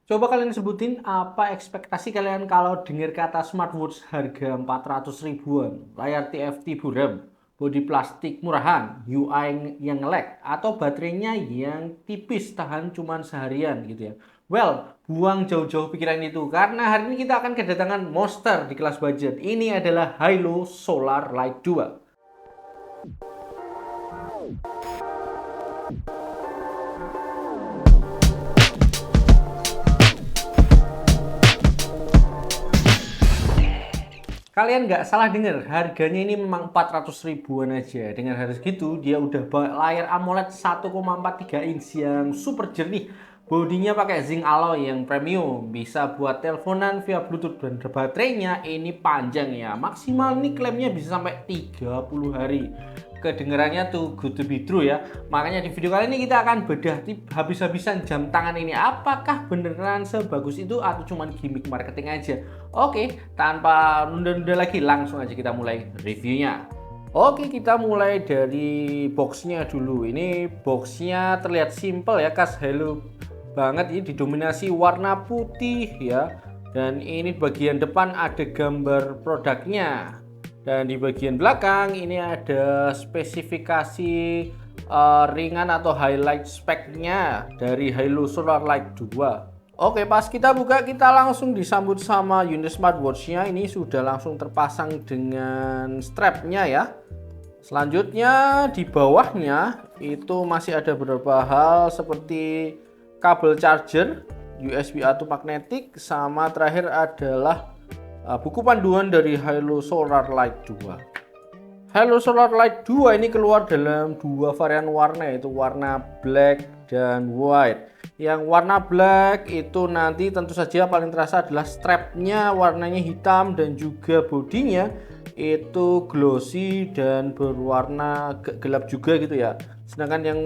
Coba kalian sebutin apa ekspektasi kalian kalau dengar kata smartwatch harga 400 ribuan, layar TFT buram, bodi plastik murahan, UI yang nge-lag, atau baterainya yang tipis tahan cuman seharian gitu ya. Well, buang jauh-jauh pikiran itu karena hari ini kita akan kedatangan monster di kelas budget. Ini adalah Hilo Solar Light 2. Kalian nggak salah dengar, harganya ini memang 400 ribuan aja. Dengan harga segitu, dia udah bawa layar AMOLED 1,43 inch yang super jernih. Bodinya pakai zinc alloy yang premium, bisa buat teleponan via Bluetooth, dan baterainya ini panjang ya. Maksimal nih klaimnya bisa sampai 30 hari. Kedengarannya tuh good to be true ya. Makanya di video kali ini kita akan bedah habis-habisan jam tangan ini. Apakah beneran sebagus itu atau cuma gimmick marketing aja? Oke, tanpa nunda-nunda lagi langsung aja kita mulai reviewnya. Oke, kita mulai dari boxnya dulu. Ini boxnya terlihat simple ya, khas Halo banget. Ini didominasi warna putih ya. Dan ini bagian depan ada gambar produknya. Dan di bagian belakang ini ada spesifikasi ringan atau highlight speknya dari Hilo Solar Light 2. Oke, pas kita buka kita langsung disambut sama unit smartwatchnya. Ini sudah langsung terpasang dengan strapnya ya. Selanjutnya di bawahnya itu masih ada beberapa hal seperti kabel charger, USB atau magnetik, sama terakhir adalah buku panduan dari Hilo Solar Light 2. Hilo Solar Light 2 ini keluar dalam dua varian warna, yaitu warna black dan white. Yang warna black itu nanti tentu saja paling terasa adalah strapnya warnanya hitam dan juga bodinya itu glossy dan berwarna gelap juga gitu ya. Sedangkan yang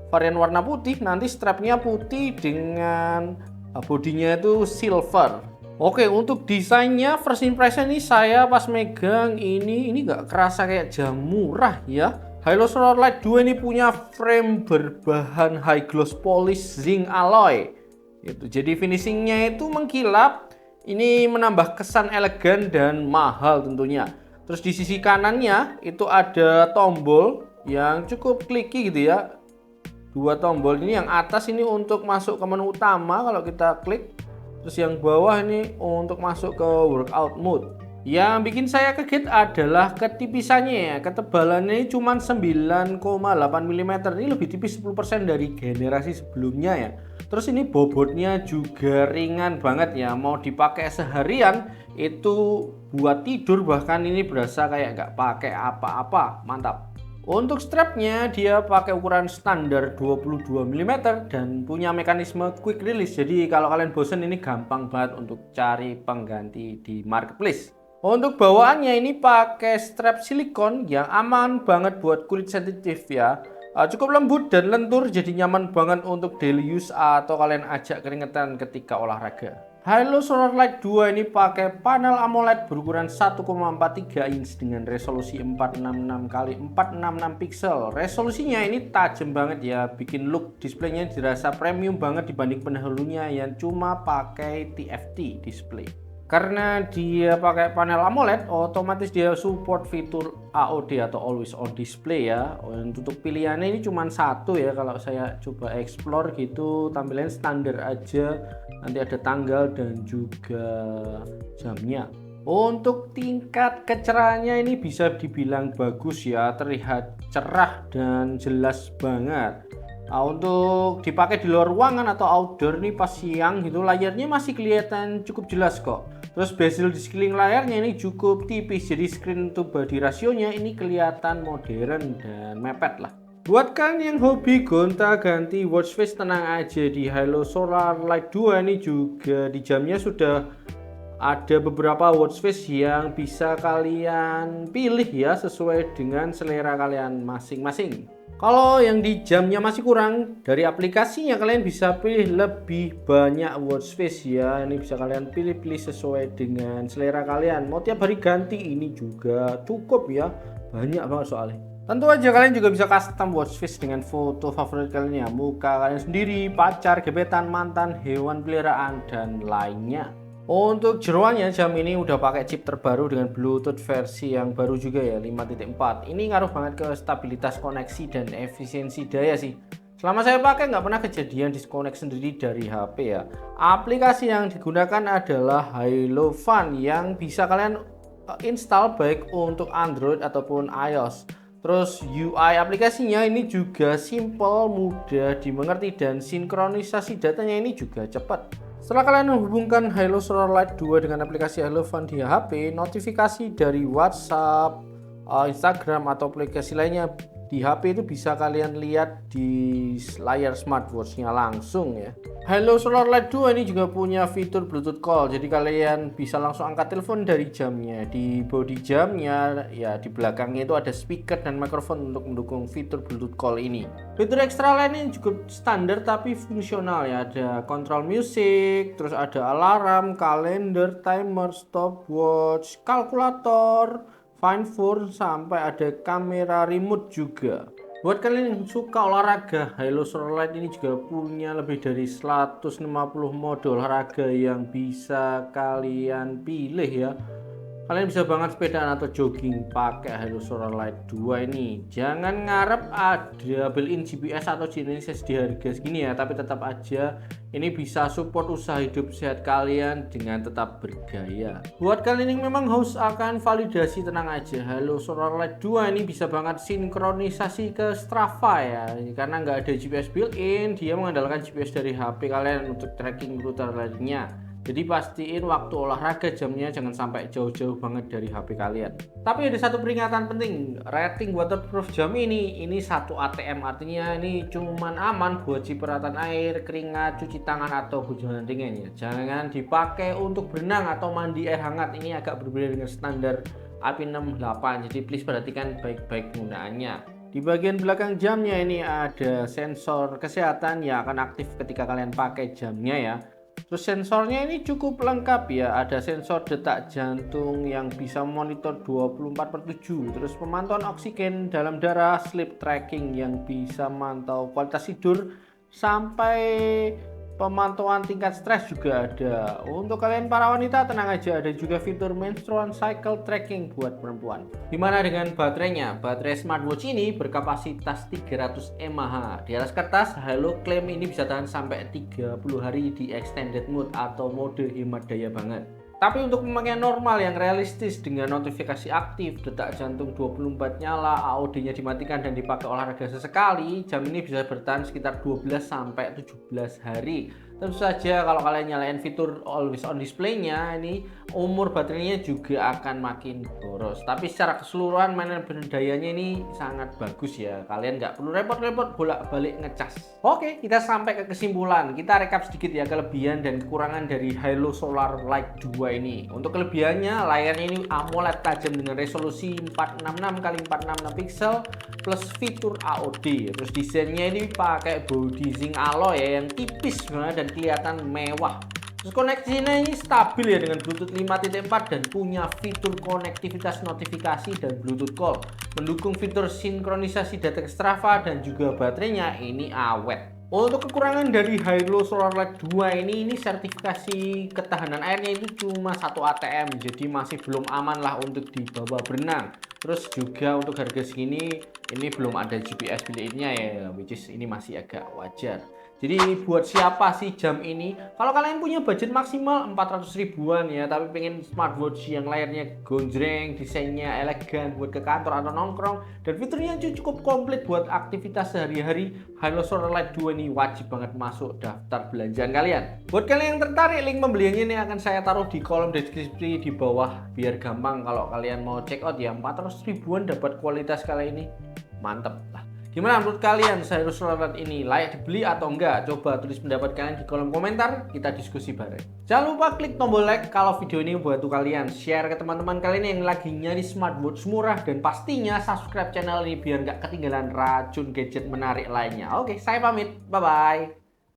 varian warna putih nanti strapnya putih dengan bodinya itu silver. Oke, untuk desainnya first impression ini saya pas megang ini nggak kerasa kayak jam murah ya. Hilo Solar Light 2 ini punya frame berbahan high gloss polish zinc alloy. Jadi finishingnya itu mengkilap. Ini menambah kesan elegan dan mahal tentunya. Terus di sisi kanannya itu ada tombol yang cukup clicky gitu ya. Dua tombol ini, yang atas ini untuk masuk ke menu utama kalau kita klik. Terus yang bawah ini untuk masuk ke workout mode. Yang bikin saya kaget adalah ketipisannya ya. Ketebalannya cuma 9,8 mm. Ini lebih tipis 10% dari generasi sebelumnya ya. Terus ini bobotnya juga ringan banget ya. Mau dipakai seharian itu buat tidur bahkan ini berasa kayak nggak pakai apa-apa. Mantap. Untuk strapnya dia pakai ukuran standar 22 mm dan punya mekanisme quick release. Jadi kalau kalian bosen ini gampang banget untuk cari pengganti di marketplace. Untuk bawaannya ini pakai strap silikon yang aman banget buat kulit sensitif ya. Cukup lembut dan lentur, jadi nyaman banget untuk daily use atau kalian ajak keringetan ketika olahraga. Hilo Solar Light 2 ini pakai panel AMOLED berukuran 1,43 inch dengan resolusi 466x466 pixel. Resolusinya ini tajam banget ya, bikin look displaynya dirasa premium banget dibanding pendahulunya yang cuma pakai TFT display. Karena dia pakai panel AMOLED, otomatis dia support fitur AOD atau Always On Display ya. Untuk pilihannya ini cuma satu ya, kalau saya coba explore gitu tampilannya standar aja. Nanti ada tanggal dan juga jamnya. Untuk tingkat kecerahannya ini bisa dibilang bagus ya, terlihat cerah dan jelas banget. Untuk dipakai di luar ruangan atau outdoor nih pas siang gitu, layarnya masih kelihatan cukup jelas kok. Terus bezel di sekeliling layarnya ini cukup tipis, jadi screen to body rasionya ini kelihatan modern dan mepet lah. Buat kalian yang hobi gonta-ganti watch face, tenang aja, di Hilo Solar Light 2 ini juga di jamnya sudah ada beberapa watch face yang bisa kalian pilih ya, sesuai dengan selera kalian masing-masing. Kalau yang di jamnya masih kurang, dari aplikasinya kalian bisa pilih lebih banyak watch face ya. Ini bisa kalian pilih-pilih sesuai dengan selera kalian. Mau tiap hari ganti ini juga cukup ya, banyak banget soalnya. Tentu aja kalian juga bisa custom watch face dengan foto favorit kalian ya, muka kalian sendiri, pacar, gebetan, mantan, hewan peliharaan, dan lainnya. Untuk jeroannya jam ini udah pakai chip terbaru dengan Bluetooth versi yang baru juga ya 5.4. Ini ngaruh banget ke stabilitas koneksi dan efisiensi daya sih. Selama saya pakai nggak pernah kejadian disconnect sendiri dari HP ya. Aplikasi yang digunakan adalah HaloFun yang bisa kalian install baik untuk Android ataupun iOS. Terus UI aplikasinya ini juga simple, mudah dimengerti, dan sinkronisasi datanya ini juga cepat. Setelah kalian menghubungkan Halo Solar Light 2 dengan aplikasi HaloFun di HP, notifikasi dari WhatsApp, Instagram, atau aplikasi lainnya di HP itu bisa kalian lihat di layar smartwatch-nya langsung ya. Halo Solar Light 2 ini juga punya fitur Bluetooth Call, jadi kalian bisa langsung angkat telepon dari jamnya. Di bodi jamnya ya, di belakangnya itu ada speaker dan mikrofon untuk mendukung fitur Bluetooth Call ini. Fitur ekstra lainnya cukup standar tapi fungsional ya, ada kontrol musik, terus ada alarm, kalender, timer, stopwatch, kalkulator, Find Phone, sampai ada kamera remote juga. Buat kalian yang suka olahraga, Halo Solar Light ini juga punya lebih dari 150 mode olahraga yang bisa kalian pilih ya. Kalian bisa banget sepedaan atau jogging pakai Halo Solar Light 2 ini. Jangan ngarep ada built-in GPS atau GNSS di harga segini ya, tapi tetap aja ini bisa support usaha hidup sehat kalian dengan tetap bergaya. Buat kalian yang memang haus akan validasi, tenang aja, Halo Solar Light 2 ini bisa banget sinkronisasi ke Strava ya. Karena nggak ada GPS built-in, dia mengandalkan GPS dari HP kalian untuk tracking rute lainnya. Jadi pastiin waktu olahraga jamnya jangan sampai jauh-jauh banget dari HP kalian. Tapi ada satu peringatan penting, rating waterproof jam ini 1 ATM, artinya ini cuman aman buat cipratan air, keringat, cuci tangan, atau hujan ringan ya. Jangan dipakai untuk berenang atau mandi air hangat, ini agak berbeda dengan standar IP68, jadi please perhatikan baik-baik penggunaannya. Di bagian belakang jamnya ini ada sensor kesehatan yang akan aktif ketika kalian pakai jamnya ya. Terus sensornya ini cukup lengkap ya, ada sensor detak jantung yang bisa monitor 24/7, terus pemantauan oksigen dalam darah, sleep tracking yang bisa mantau kualitas tidur, sampai pemantauan tingkat stres juga ada. Untuk kalian para wanita tenang aja, ada juga fitur menstrual cycle tracking buat perempuan. Gimana dengan baterainya? Baterai smartwatch ini berkapasitas 300 mAh. Di atas kertas, Halo klaim ini bisa tahan sampai 30 hari di extended mode atau mode hemat daya banget. Tapi untuk pemakaian normal yang realistis dengan notifikasi aktif, detak jantung 24 nyala, AOD-nya dimatikan dan dipakai olahraga sesekali, jam ini bisa bertahan sekitar 12 sampai 17 hari. Tentu saja kalau kalian nyalain fitur always on display-nya, ini umur baterainya juga akan makin boros. Tapi secara keseluruhan manajemen dayanya ini sangat bagus ya. Kalian nggak perlu repot-repot bolak-balik ngecas. Oke, kita sampai ke kesimpulan. Kita rekap sedikit ya kelebihan dan kekurangan dari Halo Solar Light 2 ini. Untuk kelebihannya, layarnya ini AMOLED tajam dengan resolusi 466x466 pixel plus fitur AOD. Terus desainnya ini pakai body zinc alloy ya, yang tipis banget dan kelihatan mewah. Terus koneksinya ini stabil ya dengan Bluetooth 5.4 dan punya fitur konektivitas notifikasi dan Bluetooth Call. Mendukung fitur sinkronisasi data ke Strava dan juga baterainya ini awet. Untuk kekurangan dari Halo Solar Light 2 ini sertifikasi ketahanan airnya itu cuma 1 ATM, jadi masih belum aman lah untuk dibawa berenang. Terus juga untuk harga segini ini belum ada GPS built-in-nya ya, which is ini masih agak wajar. Jadi buat siapa sih jam ini? Kalau kalian punya budget maksimal 400 ribuan ya, tapi pengen smartwatch yang layarnya gonjreng, desainnya elegan buat ke kantor atau nongkrong, dan fiturnya cukup komplit buat aktivitas sehari-hari, Halo Solar Light 2 ini wajib banget masuk daftar belanjaan kalian. Buat kalian yang tertarik, link pembeliannya ini akan saya taruh di kolom deskripsi di bawah biar gampang kalau kalian mau check out ya. 400 ribuan dapat kualitas kali ini mantep lah. Gimana menurut kalian Halo Solar Light ini layak dibeli atau enggak? Coba tulis pendapat kalian di kolom komentar, kita diskusi bareng. Jangan lupa klik tombol like kalau video ini membantu kalian, share ke teman-teman kalian yang lagi nyari smartwatch murah, dan pastinya subscribe channel ini biar nggak ketinggalan racun gadget menarik lainnya. Oke, saya pamit, bye-bye.